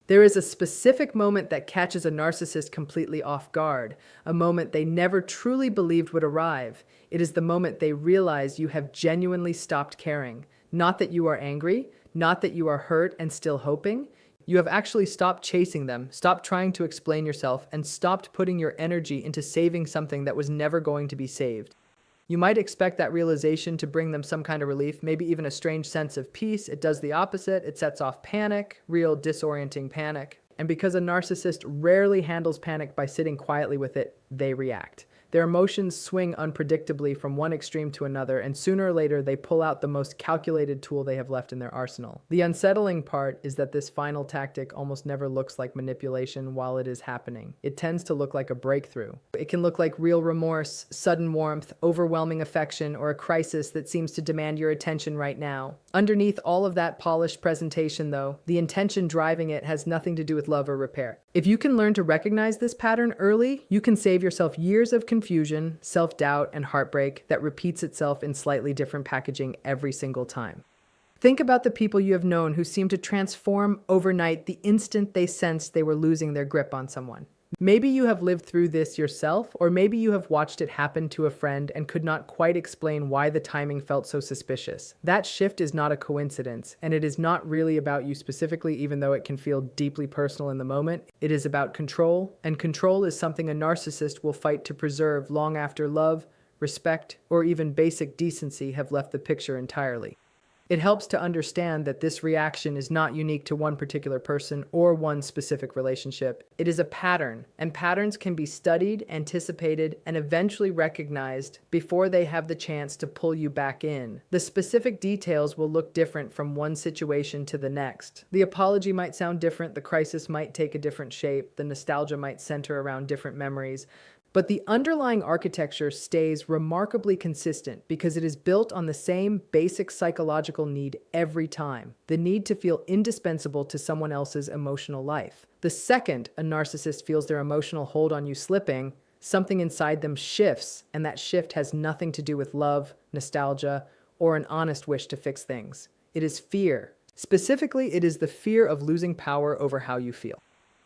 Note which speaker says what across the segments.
Speaker 1: There is a specific moment that catches a narcissist completely off guard, a moment they never truly believed would arrive. It is the moment they realize you have genuinely stopped caring. Not that you are angry, not that you are hurt and still hoping. You have actually stopped chasing them, stopped trying to explain yourself, and stopped putting your energy into saving something that was never going to be saved. You might expect that realization to bring them some kind of relief, maybe even a strange sense of peace. It does the opposite. It sets off panic, real disorienting panic. And because a narcissist rarely handles panic by sitting quietly with it, they react. Their emotions swing unpredictably from one extreme to another, and sooner or later they pull out the most calculated tool they have left in their arsenal. The unsettling part is that this final tactic almost never looks like manipulation while it is happening. It tends to look like a breakthrough. It can look like real remorse, sudden warmth, overwhelming affection, or a crisis that seems to demand your attention right now. Underneath all of that polished presentation, though, the intention driving it has nothing to do with love or repair. If you can learn to recognize this pattern early, you can save yourself years of confusion, self-doubt, and heartbreak that repeats itself in slightly different packaging every single time. Think about the people you have known who seem to transform overnight the instant they sensed they were losing their grip on someone. Maybe you have lived through this yourself, or maybe you have watched it happen to a friend and could not quite explain why the timing felt so suspicious. That shift is not a coincidence, and it is not really about you specifically, even though it can feel deeply personal in the moment. It is about control, and control is something a narcissist will fight to preserve long after love, respect, or even basic decency have left the picture entirely. It helps to understand that this reaction is not unique to one particular person or one specific relationship. It is a pattern, and patterns can be studied, anticipated, and eventually recognized before they have the chance to pull you back in. The specific details will look different from one situation to the next. The apology might sound different, the crisis might take a different shape, the nostalgia might center around different memories. But the underlying architecture stays remarkably consistent because it is built on the same basic psychological need every time: the need to feel indispensable to someone else's emotional life. The second a narcissist feels their emotional hold on you slipping, something inside them shifts, and that shift has nothing to do with love, nostalgia, or an honest wish to fix things. It is fear. Specifically, it is the fear of losing power over how you feel.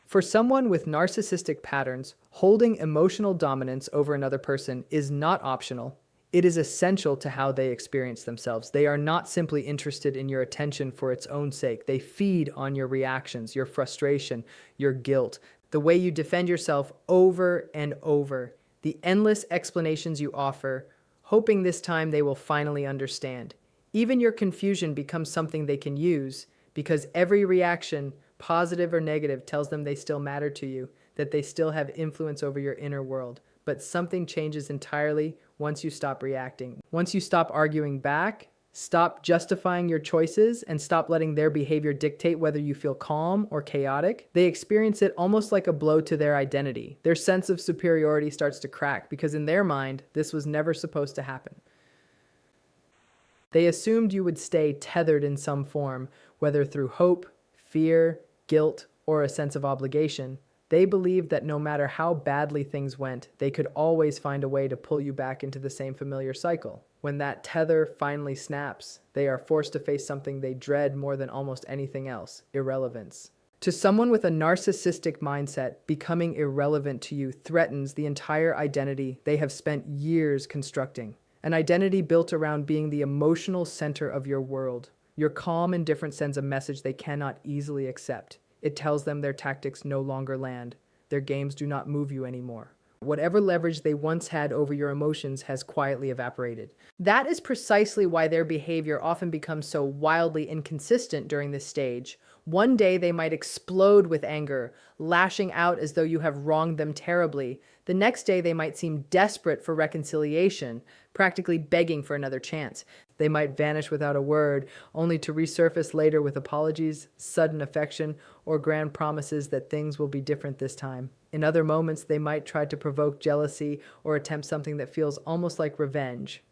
Speaker 1: For someone with narcissistic patterns, holding emotional dominance over another person is not optional. It is essential to how they experience themselves. They are not simply interested in your attention for its own sake. They feed on your reactions, your frustration, your guilt, the way you defend yourself over and over, the endless explanations you offer, hoping this time they will finally understand. Even your confusion becomes something they can use because every reaction, positive or negative, tells them they still matter to you, that they still have influence over your inner world. But something changes entirely once you stop reacting. Once you stop arguing back, stop justifying your choices, and stop letting their behavior dictate whether you feel calm or chaotic, they experience it almost like a blow to their identity. Their sense of superiority starts to crack because in their mind, this was never supposed to happen. They assumed you would stay tethered in some form, whether through hope, fear, guilt, or a sense of obligation. They believed that no matter how badly things went, they could always find a way to pull you back into the same familiar cycle. When that tether finally snaps, they are forced to face something they dread more than almost anything else: irrelevance. To someone with a narcissistic mindset, becoming irrelevant to you threatens the entire identity they have spent years constructing. An identity built around being the emotional center of your world. Your calm indifference sends a message they cannot easily accept. It tells them their tactics no longer land. Their games do not move you anymore. Whatever leverage they once had over your emotions has quietly evaporated. That is precisely why their behavior often becomes so wildly inconsistent during this stage. One day they might explode with anger, lashing out as though you have wronged them terribly. The next day they might seem desperate for reconciliation, practically begging for another chance. They might vanish without a word, only to resurface later with apologies, sudden affection, or grand promises that things will be different this time. In other moments, they might try to provoke jealousy or attempt something that feels almost like revenge.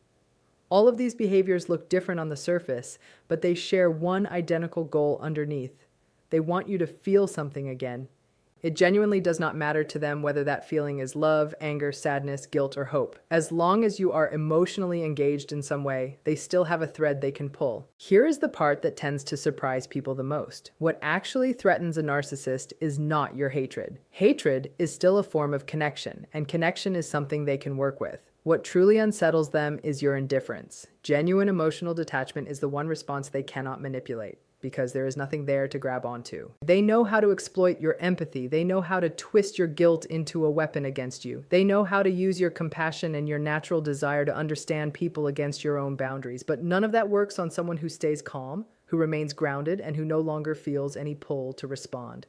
Speaker 1: All of these behaviors look different on the surface, but they share one identical goal underneath. They want you to feel something again, It genuinely does not matter to them whether that feeling is love, anger, sadness, guilt, or hope. As long as you are emotionally engaged in some way, they still have a thread they can pull. Here is the part that tends to surprise people the most. What actually threatens a narcissist is not your hatred. Hatred is still a form of connection, and connection is something they can work with. What truly unsettles them is your indifference. Genuine emotional detachment is the one response they cannot manipulate, because there is nothing there to grab onto. They know how to exploit your empathy. They know how to twist your guilt into a weapon against you. They know how to use your compassion and your natural desire to understand people against your own boundaries. But none of that works on someone who stays calm, who remains grounded, and who no longer feels any pull to respond.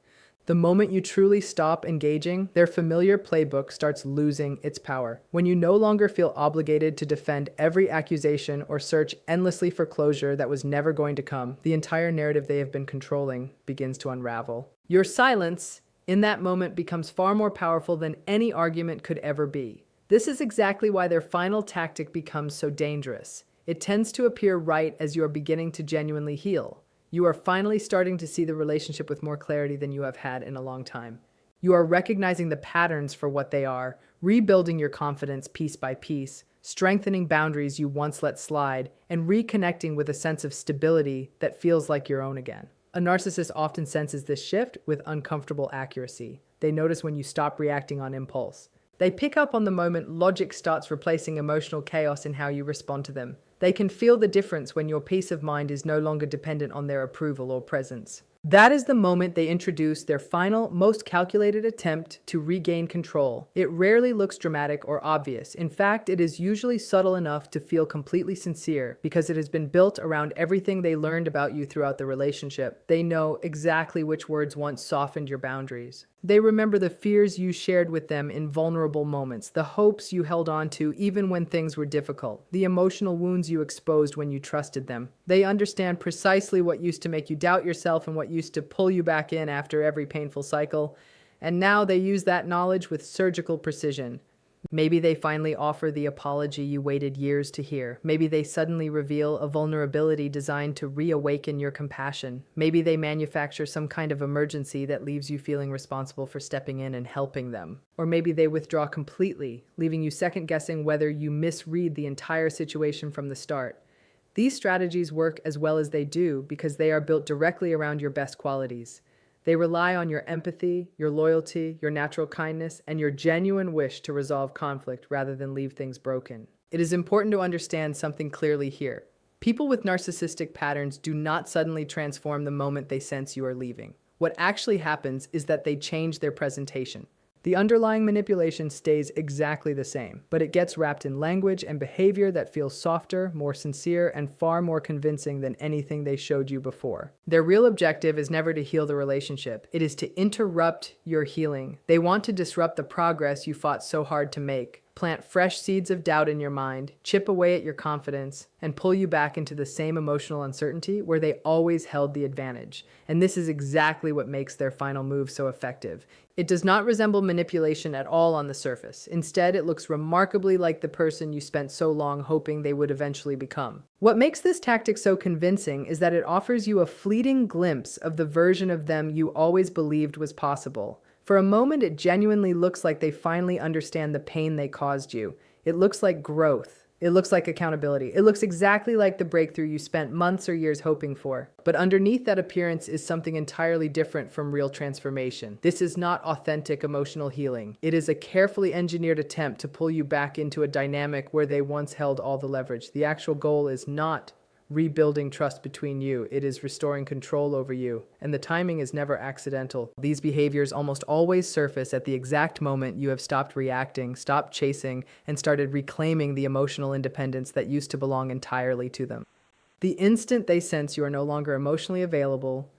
Speaker 1: The moment you truly stop engaging, their familiar playbook starts losing its power. When you no longer feel obligated to defend every accusation or search endlessly for closure that was never going to come, the entire narrative they have been controlling begins to unravel. Your silence in that moment becomes far more powerful than any argument could ever be. This is exactly why their final tactic becomes so dangerous. It tends to appear right as you are beginning to genuinely heal. You are finally starting to see the relationship with more clarity than you have had in a long time. You are recognizing the patterns for what they are, rebuilding your confidence piece by piece, strengthening boundaries you once let slide, and reconnecting with a sense of stability that feels like your own again. A narcissist often senses this shift with uncomfortable accuracy. They notice when you stop reacting on impulse. They pick up on the moment logic starts replacing emotional chaos in how you respond to them. They can feel the difference when your peace of mind is no longer dependent on their approval or presence. That is the moment they introduce their final, most calculated attempt to regain control. It rarely looks dramatic or obvious. In fact, it is usually subtle enough to feel completely sincere because it has been built around everything they learned about you throughout the relationship. They know exactly which words once softened your boundaries. They remember the fears you shared with them in vulnerable moments, the hopes you held on to even when things were difficult, the emotional wounds you exposed when you trusted them. They understand precisely what used to make you doubt yourself and what used to pull you back in after every painful cycle. And now they use that knowledge with surgical precision. Maybe they finally offer the apology you waited years to hear. Maybe they suddenly reveal a vulnerability designed to reawaken your compassion. Maybe they manufacture some kind of emergency that leaves you feeling responsible for stepping in and helping them. Or maybe they withdraw completely, leaving you second-guessing whether you misread the entire situation from the start. These strategies work as well as they do because they are built directly around your best qualities. They rely on your empathy, your loyalty, your natural kindness, and your genuine wish to resolve conflict rather than leave things broken. It is important to understand something clearly here. People with narcissistic patterns do not suddenly transform the moment they sense you are leaving. What actually happens is that they change their presentation. The underlying manipulation stays exactly the same, but it gets wrapped in language and behavior that feels softer, more sincere, and far more convincing than anything they showed you before. Their real objective is never to heal the relationship. It is to interrupt your healing. They want to disrupt the progress you fought so hard to make, plant fresh seeds of doubt in your mind, chip away at your confidence, and pull you back into the same emotional uncertainty where they always held the advantage. And this is exactly what makes their final move so effective. It does not resemble manipulation at all on the surface. Instead, it looks remarkably like the person you spent so long hoping they would eventually become. What makes this tactic so convincing is that it offers you a fleeting glimpse of the version of them you always believed was possible. For a moment, it genuinely looks like they finally understand the pain they caused you. It looks like growth. It looks like accountability. It looks exactly like the breakthrough you spent months or years hoping for. But underneath that appearance is something entirely different from real transformation. This is not authentic emotional healing. It is a carefully engineered attempt to pull you back into a dynamic where they once held all the leverage. The actual goal is not rebuilding trust between you. It is restoring control over you. And the timing is never accidental. These behaviors almost always surface at the exact moment you have stopped reacting, stopped chasing, and started reclaiming the emotional independence that used to belong entirely to them. The instant they sense you are no longer emotionally available,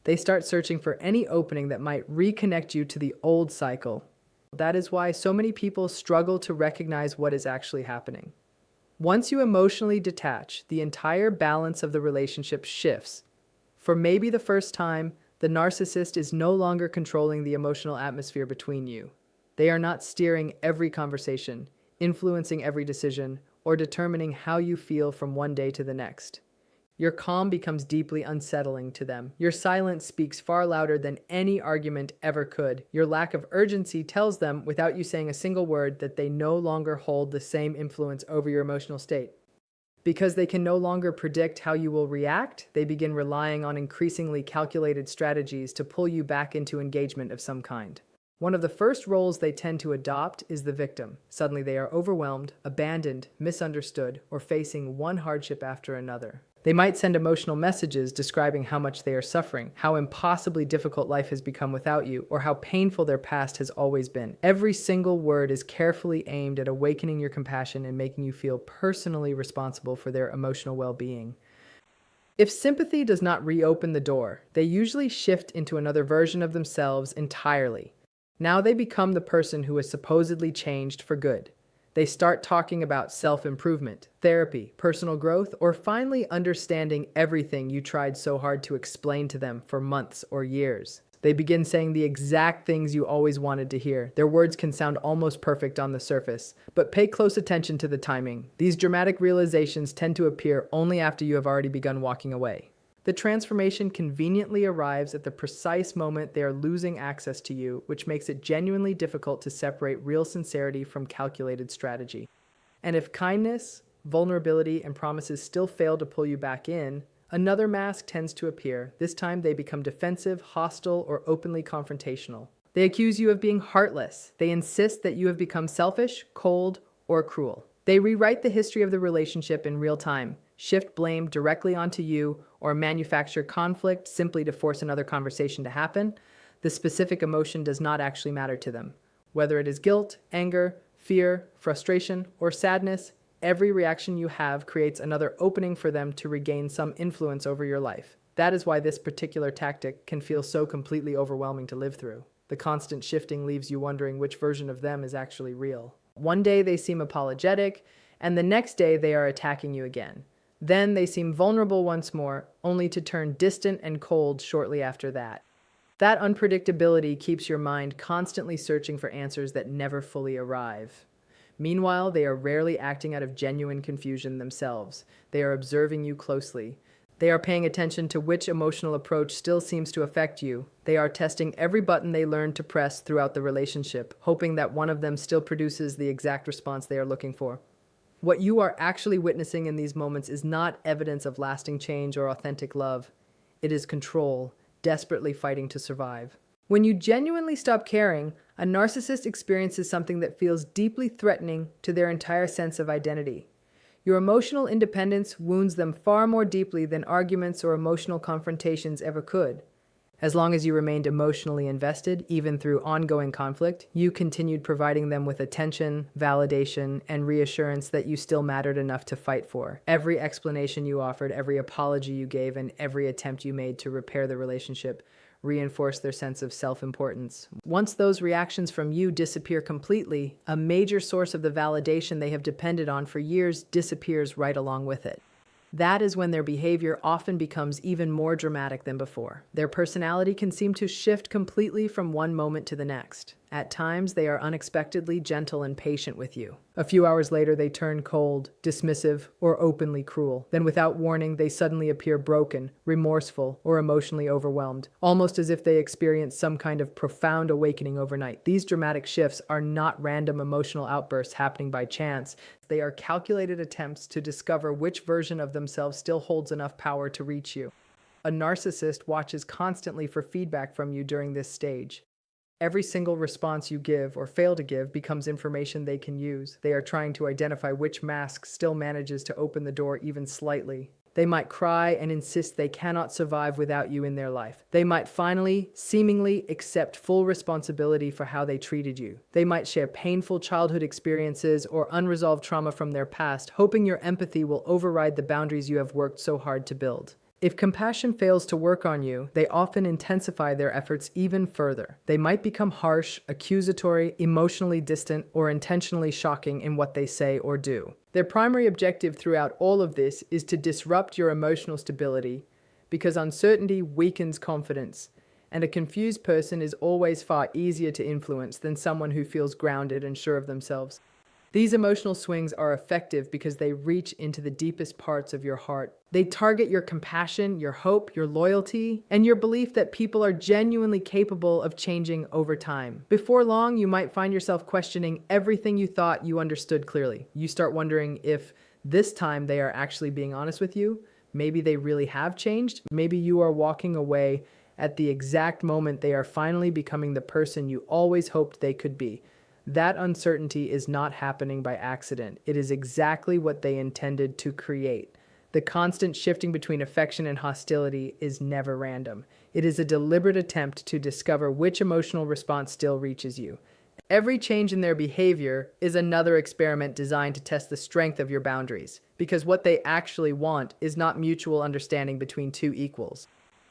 Speaker 1: they start searching for any opening that might reconnect you to the old cycle. That is why so many people struggle to recognize what is actually happening. Once you emotionally detach, the entire balance of the relationship shifts. For maybe the first time, the narcissist is no longer controlling the emotional atmosphere between you. They are not steering every conversation, influencing every decision, or determining how you feel from one day to the next. Your calm becomes deeply unsettling to them. Your silence speaks far louder than any argument ever could. Your lack of urgency tells them, without you saying a single word, that they no longer hold the same influence over your emotional state. Because they can no longer predict how you will react, they begin relying on increasingly calculated strategies to pull you back into engagement of some kind. One of the first roles they tend to adopt is the victim. Suddenly they are overwhelmed, abandoned, misunderstood, or facing one hardship after another. They might send emotional messages describing how much they are suffering, how impossibly difficult life has become without you, or how painful their past has always been. Every single word is carefully aimed at awakening your compassion and making you feel personally responsible for their emotional well-being. If sympathy does not reopen the door, they usually shift into another version of themselves entirely. Now they become the person who is supposedly changed for good. They start talking about self-improvement, therapy, personal growth, or finally understanding everything you tried so hard to explain to them for months or years. They begin saying the exact things you always wanted to hear. Their words can sound almost perfect on the surface, but pay close attention to the timing. These dramatic realizations tend to appear only after you have already begun walking away. The transformation conveniently arrives at the precise moment they are losing access to you, which makes it genuinely difficult to separate real sincerity from calculated strategy. And if kindness, vulnerability, and promises still fail to pull you back in, another mask tends to appear. This time they become defensive, hostile, or openly confrontational. They accuse you of being heartless. They insist that you have become selfish, cold, or cruel. They rewrite the history of the relationship in real time, shift blame directly onto you, or manufacture conflict simply to force another conversation to happen. The specific emotion does not actually matter to them. Whether it is guilt, anger, fear, frustration, or sadness, every reaction you have creates another opening for them to regain some influence over your life. That is why this particular tactic can feel so completely overwhelming to live through. The constant shifting leaves you wondering which version of them is actually real. One day they seem apologetic, and the next day they are attacking you again. Then they seem vulnerable once more, only to turn distant and cold shortly after that. That unpredictability keeps your mind constantly searching for answers that never fully arrive. Meanwhile, they are rarely acting out of genuine confusion themselves. They are observing you closely. They are paying attention to which emotional approach still seems to affect you. They are testing every button they learned to press throughout the relationship, hoping that one of them still produces the exact response they are looking for. What you are actually witnessing in these moments is not evidence of lasting change or authentic love. It is control, desperately fighting to survive. When you genuinely stop caring, a narcissist experiences something that feels deeply threatening to their entire sense of identity. Your emotional independence wounds them far more deeply than arguments or emotional confrontations ever could. As long as you remained emotionally invested, even through ongoing conflict, you continued providing them with attention, validation, and reassurance that you still mattered enough to fight for. Every explanation you offered, every apology you gave, and every attempt you made to repair the relationship reinforced their sense of self-importance. Once those reactions from you disappear completely, a major source of the validation they have depended on for years disappears right along with it. That is when their behavior often becomes even more dramatic than before. Their personality can seem to shift completely from one moment to the next. At times, they are unexpectedly gentle and patient with you. A few hours later, they turn cold, dismissive, or openly cruel. Then, without warning, they suddenly appear broken, remorseful, or emotionally overwhelmed, almost as if they experienced some kind of profound awakening overnight. These dramatic shifts are not random emotional outbursts happening by chance. They are calculated attempts to discover which version of themselves still holds enough power to reach you. A narcissist watches constantly for feedback from you during this stage. Every single response you give or fail to give becomes information they can use. They are trying to identify which mask still manages to open the door even slightly. They might cry and insist they cannot survive without you in their life. They might finally, seemingly, accept full responsibility for how they treated you. They might share painful childhood experiences or unresolved trauma from their past, hoping your empathy will override the boundaries you have worked so hard to build. If compassion fails to work on you, they often intensify their efforts even further. They might become harsh, accusatory, emotionally distant, or intentionally shocking in what they say or do. Their primary objective throughout all of this is to disrupt your emotional stability, because uncertainty weakens confidence, and a confused person is always far easier to influence than someone who feels grounded and sure of themselves. These emotional swings are effective because they reach into the deepest parts of your heart. They target your compassion, your hope, your loyalty, and your belief that people are genuinely capable of changing over time. Before long, you might find yourself questioning everything you thought you understood clearly. You start wondering if this time they are actually being honest with you. Maybe they really have changed. Maybe you are walking away at the exact moment they are finally becoming the person you always hoped they could be. That uncertainty is not happening by accident. It is exactly what they intended to create. The constant shifting between affection and hostility is never random. It is a deliberate attempt to discover which emotional response still reaches you. Every change in their behavior is another experiment designed to test the strength of your boundaries, because what they actually want is not mutual understanding between two equals.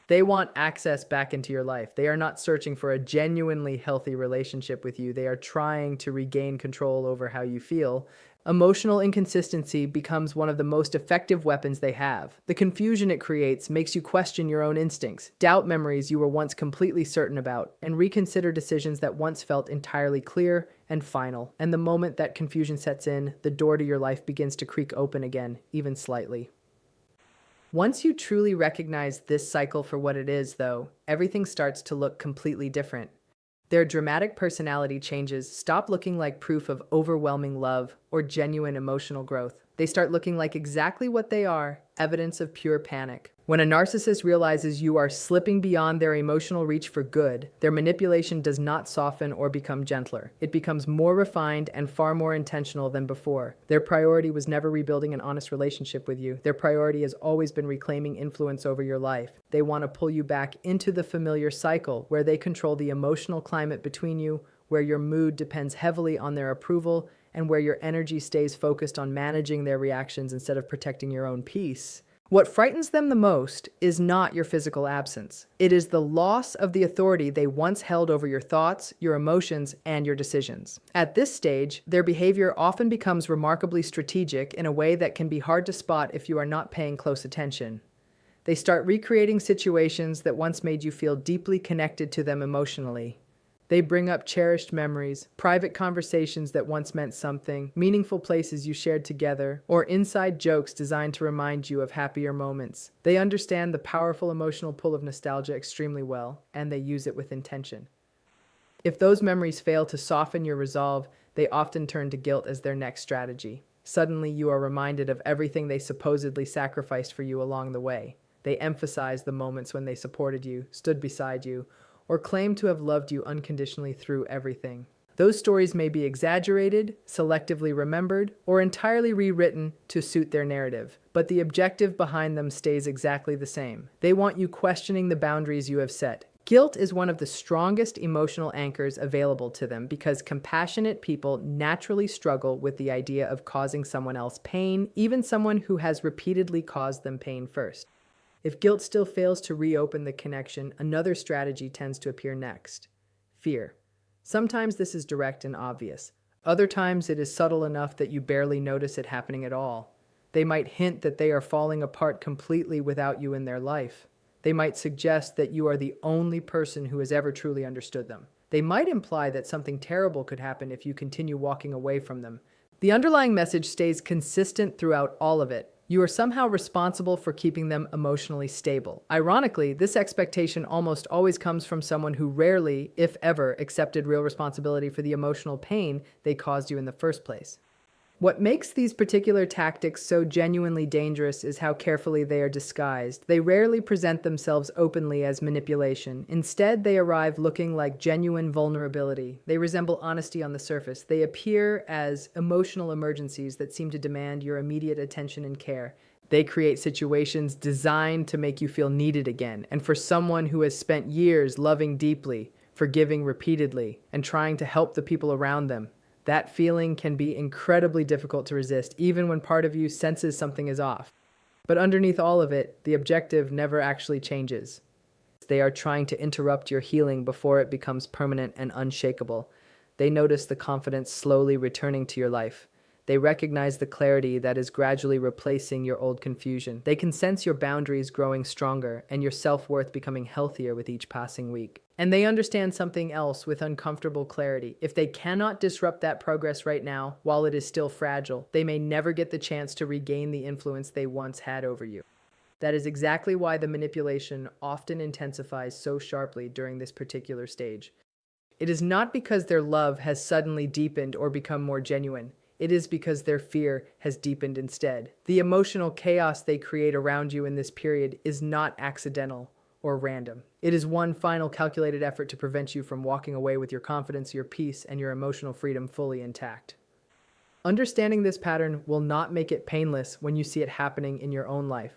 Speaker 1: They want access back into your life. They are not searching for a genuinely healthy relationship with you. They are trying to regain control over how you feel. Emotional inconsistency becomes one of the most effective weapons they have. The confusion it creates makes you question your own instincts, doubt memories you were once completely certain about, and reconsider decisions that once felt entirely clear and final. And the moment that confusion sets in, the door to your life begins to creak open again, even slightly. Once you truly recognize this cycle for what it is, though, everything starts to look completely different. Their dramatic personality changes stop looking like proof of overwhelming love or genuine emotional growth. They start looking like exactly what they are, evidence of pure panic. When a narcissist realizes you are slipping beyond their emotional reach for good, their manipulation does not soften or become gentler. It becomes more refined and far more intentional than before. Their priority was never rebuilding an honest relationship with you. Their priority has always been reclaiming influence over your life. They want to pull you back into the familiar cycle where they control the emotional climate between you, where your mood depends heavily on their approval, and where your energy stays focused on managing their reactions instead of protecting your own peace. What frightens them the most is not your physical absence. It is the loss of the authority they once held over your thoughts, your emotions, and your decisions. At this stage, their behavior often becomes remarkably strategic in a way that can be hard to spot if you are not paying close attention. They start recreating situations that once made you feel deeply connected to them emotionally. They bring up cherished memories, private conversations that once meant something, meaningful places you shared together, or inside jokes designed to remind you of happier moments. They understand the powerful emotional pull of nostalgia extremely well, and they use it with intention. If those memories fail to soften your resolve, they often turn to guilt as their next strategy. Suddenly, you are reminded of everything they supposedly sacrificed for you along the way. They emphasize the moments when they supported you, stood beside you, or claim to have loved you unconditionally through everything. Those stories may be exaggerated, selectively remembered, or entirely rewritten to suit their narrative, but the objective behind them stays exactly the same. They want you questioning the boundaries you have set. Guilt is one of the strongest emotional anchors available to them because compassionate people naturally struggle with the idea of causing someone else pain, even someone who has repeatedly caused them pain first. If guilt still fails to reopen the connection, another strategy tends to appear next: fear. Sometimes this is direct and obvious. Other times it is subtle enough that you barely notice it happening at all. They might hint that they are falling apart completely without you in their life. They might suggest that you are the only person who has ever truly understood them. They might imply that something terrible could happen if you continue walking away from them. The underlying message stays consistent throughout all of it. You are somehow responsible for keeping them emotionally stable. Ironically, this expectation almost always comes from someone who rarely, if ever, accepted real responsibility for the emotional pain they caused you in the first place. What makes these particular tactics so genuinely dangerous is how carefully they are disguised. They rarely present themselves openly as manipulation. Instead, they arrive looking like genuine vulnerability. They resemble honesty on the surface. They appear as emotional emergencies that seem to demand your immediate attention and care. They create situations designed to make you feel needed again. And for someone who has spent years loving deeply, forgiving repeatedly, and trying to help the people around them, that feeling can be incredibly difficult to resist, even when part of you senses something is off. But underneath all of it, the objective never actually changes. They are trying to interrupt your healing before it becomes permanent and unshakable. They notice the confidence slowly returning to your life. They recognize the clarity that is gradually replacing your old confusion. They can sense your boundaries growing stronger and your self-worth becoming healthier with each passing week. And they understand something else with uncomfortable clarity. If they cannot disrupt that progress right now, while it is still fragile, they may never get the chance to regain the influence they once had over you. That is exactly why the manipulation often intensifies so sharply during this particular stage. It is not because their love has suddenly deepened or become more genuine. It is because their fear has deepened instead. The emotional chaos they create around you in this period is not accidental or random. It is one final calculated effort to prevent you from walking away with your confidence, your peace, and your emotional freedom fully intact. Understanding this pattern will not make it painless when you see it happening in your own life.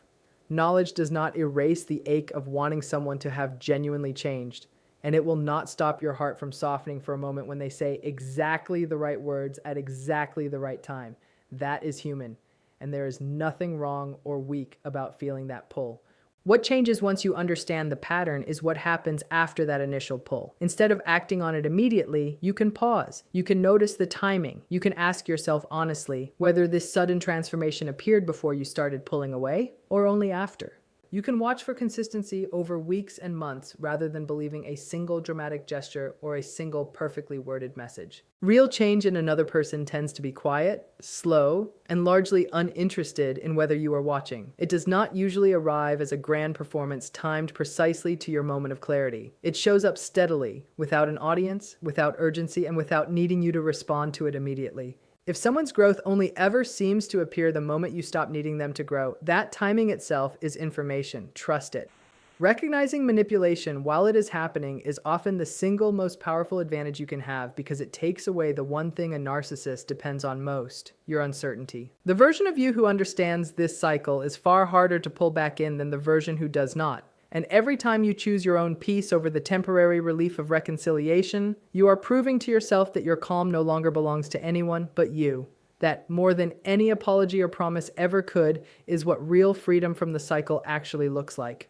Speaker 1: Knowledge does not erase the ache of wanting someone to have genuinely changed, and it will not stop your heart from softening for a moment when they say exactly the right words at exactly the right time. That is human, and there is nothing wrong or weak about feeling that pull. What changes once you understand the pattern is what happens after that initial pull. Instead of acting on it immediately, you can pause. You can notice the timing. You can ask yourself honestly whether this sudden transformation appeared before you started pulling away or only after. You can watch for consistency over weeks and months rather than believing a single dramatic gesture or a single perfectly worded message. Real change in another person tends to be quiet, slow, and largely uninterested in whether you are watching. It does not usually arrive as a grand performance timed precisely to your moment of clarity. It shows up steadily, without an audience, without urgency, and without needing you to respond to it immediately. If someone's growth only ever seems to appear the moment you stop needing them to grow, that timing itself is information. Trust it. Recognizing manipulation while it is happening is often the single most powerful advantage you can have because it takes away the one thing a narcissist depends on most: your uncertainty. The version of you who understands this cycle is far harder to pull back in than the version who does not. And every time you choose your own peace over the temporary relief of reconciliation, you are proving to yourself that your calm no longer belongs to anyone but you. That, more than any apology or promise ever could, is what real freedom from the cycle actually looks like.